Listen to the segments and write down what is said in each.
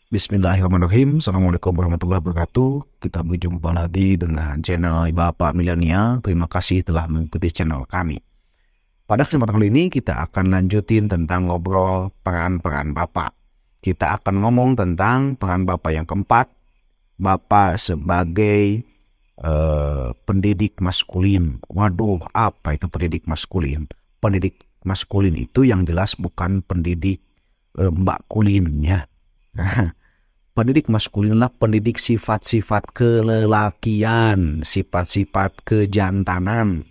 Bismillahirrahmanirrahim. Assalamualaikum warahmatullahi wabarakatuh. Kita berjumpa lagi dengan channel Bapak Milenial. Terima kasih telah mengikuti channel kami. Pada kesempatan kali ini kita akan lanjutin tentang ngobrol peran-peran Bapak. Kita akan ngomong tentang peran Bapak yang keempat. Bapak sebagai pendidik maskulin. Waduh, apa itu pendidik maskulin? Pendidik maskulin itu yang jelas bukan pendidik Mbak Kulin ya. Pendidik maskulinlah pendidik sifat-sifat kelelakian, sifat-sifat kejantanan.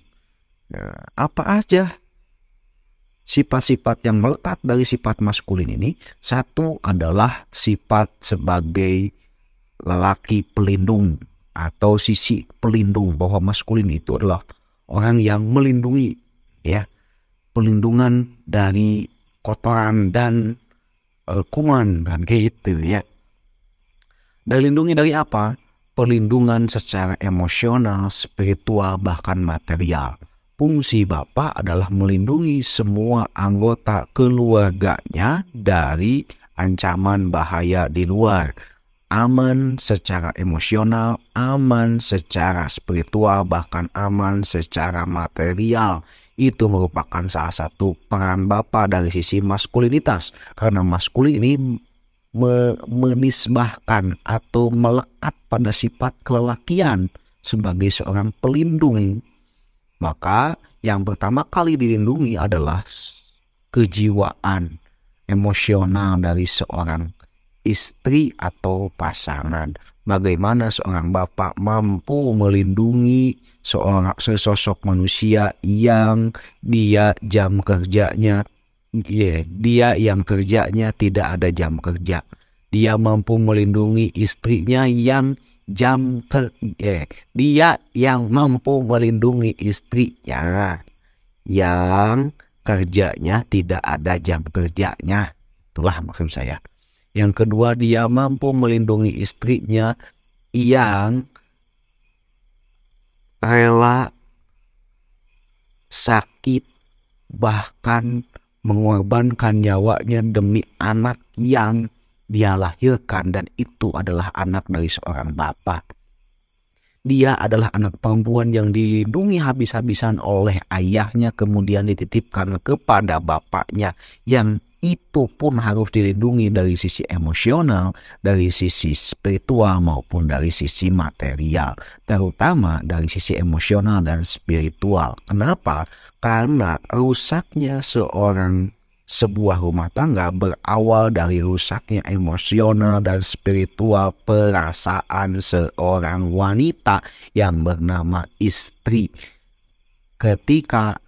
Apa aja sifat-sifat yang melekat dari sifat maskulin ini? Satu adalah sifat sebagai lelaki pelindung atau sisi pelindung, bahwa maskulin itu adalah orang yang melindungi, ya, pelindungan dari kotoran dan kuman kan gitu ya. Dilindungi dari apa? Perlindungan secara emosional, spiritual, bahkan material. Fungsi Bapak adalah melindungi semua anggota keluarganya dari ancaman bahaya di luar. Aman secara emosional, aman secara spiritual, bahkan aman secara material. Itu merupakan salah satu peran Bapak dari sisi maskulinitas. Karena maskulin ini menisbahkan atau melekat pada sifat kelelakian sebagai seorang pelindung. Maka yang pertama kali dilindungi adalah kejiwaan emosional dari seorang istri atau pasangan. Bagaimana seorang bapak mampu melindungi sesosok manusia yang dia jam kerjanya, dia yang kerjanya tidak ada jam kerja. Dia mampu melindungi istrinya yang dia yang mampu melindungi istrinya yang kerjanya tidak ada jam kerjanya. Itulah maksud saya. Yang kedua, dia mampu melindungi istrinya yang rela sakit, bahkan mengorbankan nyawanya demi anak yang dia lahirkan, dan itu adalah anak dari seorang bapak. Dia adalah anak perempuan yang dilindungi habis-habisan oleh ayahnya, kemudian dititipkan kepada bapaknya, yang itu pun harus dilindungi dari sisi emosional, dari sisi spiritual maupun dari sisi material, terutama dari sisi emosional dan spiritual. Kenapa? Karena rusaknya sebuah rumah tangga berawal dari rusaknya emosional dan spiritual perasaan seorang wanita yang bernama istri. Ketika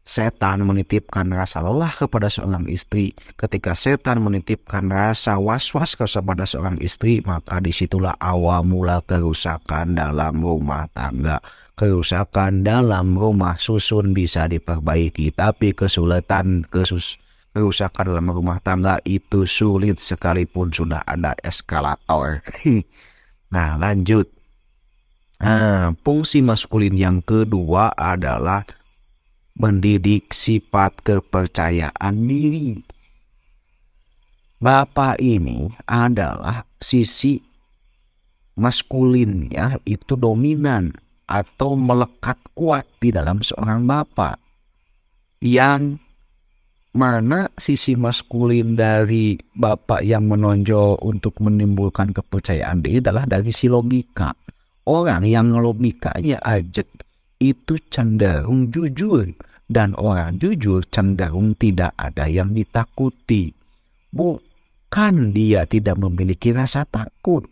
setan menitipkan rasa lelah kepada seorang istri, ketika setan menitipkan rasa was-was kepada seorang istri, maka disitulah awal mula kerusakan dalam rumah tangga. Kerusakan dalam rumah susun bisa diperbaiki, tapi kerusakan dalam rumah tangga itu sulit sekalipun sudah ada eskalator. Nah, lanjut. Fungsi maskulin yang kedua adalah mendidik sifat kepercayaan diri. Bapak ini adalah sisi maskulinnya itu dominan atau melekat kuat di dalam seorang bapak, yang mana sisi maskulin dari bapak yang menonjol untuk menimbulkan kepercayaan diri adalah dari si logika. Orang yang logikanya ajak itu cenderung jujur, dan orang jujur cenderung tidak ada yang ditakuti. Bukan dia tidak memiliki rasa takut,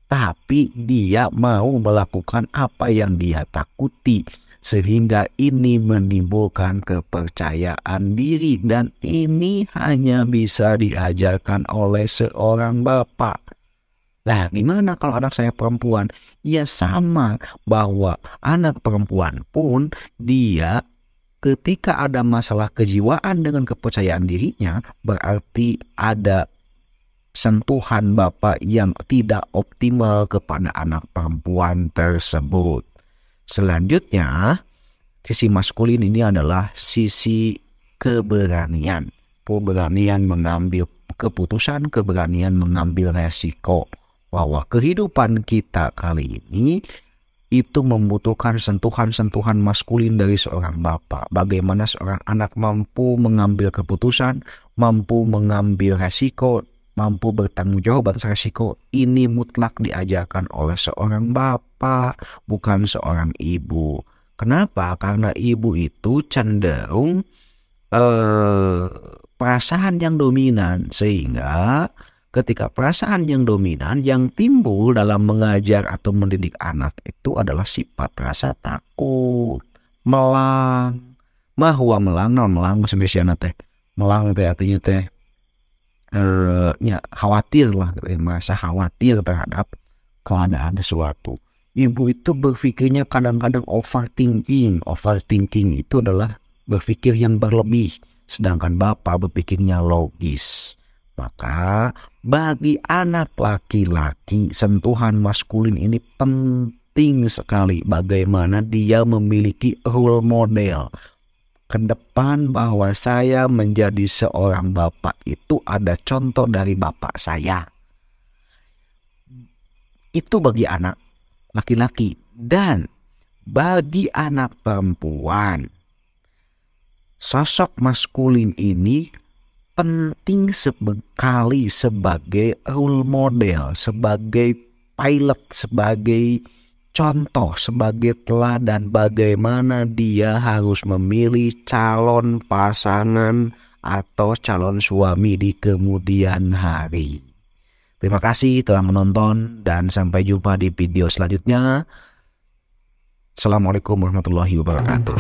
tapi dia mau melakukan apa yang dia takuti, sehingga ini menimbulkan kepercayaan diri, dan ini hanya bisa diajarkan oleh seorang bapak. Nah, gimana kalau anak saya perempuan? Ya sama, bahwa anak perempuan pun dia ketika ada masalah kejiwaan dengan kepercayaan dirinya, berarti ada sentuhan bapak yang tidak optimal kepada anak perempuan tersebut. Selanjutnya, sisi maskulin ini adalah sisi keberanian. keberanian mengambil keputusan, keberanian mengambil resiko. Bahwa kehidupan kita kali ini itu membutuhkan sentuhan-sentuhan maskulin dari seorang bapak. Bagaimana seorang anak mampu mengambil keputusan, mampu mengambil resiko, mampu bertanggung jawab atas resiko. Ini mutlak diajarkan oleh seorang bapak, bukan seorang ibu. Kenapa? Karena ibu itu cenderung perasaan yang dominan, sehingga ketika perasaan yang dominan yang timbul dalam mengajar atau mendidik anak itu adalah sifat rasa takut, melang, melang spesialna teh. Melang teh artinya teh khawatir lah, merasa khawatir terhadap keadaan sesuatu. Ibu itu berpikirnya kadang-kadang overthinking. Overthinking itu adalah berpikir yang berlebih, sedangkan bapak berpikirnya logis. Maka bagi anak laki-laki, sentuhan maskulin ini penting sekali. Bagaimana dia memiliki role model ke depan, bahwa saya menjadi seorang bapak itu ada contoh dari bapak saya. Itu bagi anak laki-laki. Dan bagi anak perempuan, sosok maskulin ini penting sekali sebagai role model, sebagai pilot, sebagai contoh, sebagai teladan bagaimana dia harus memilih calon pasangan atau calon suami di kemudian hari. Terima kasih telah menonton dan sampai jumpa di video selanjutnya. Assalamualaikum warahmatullahi wabarakatuh.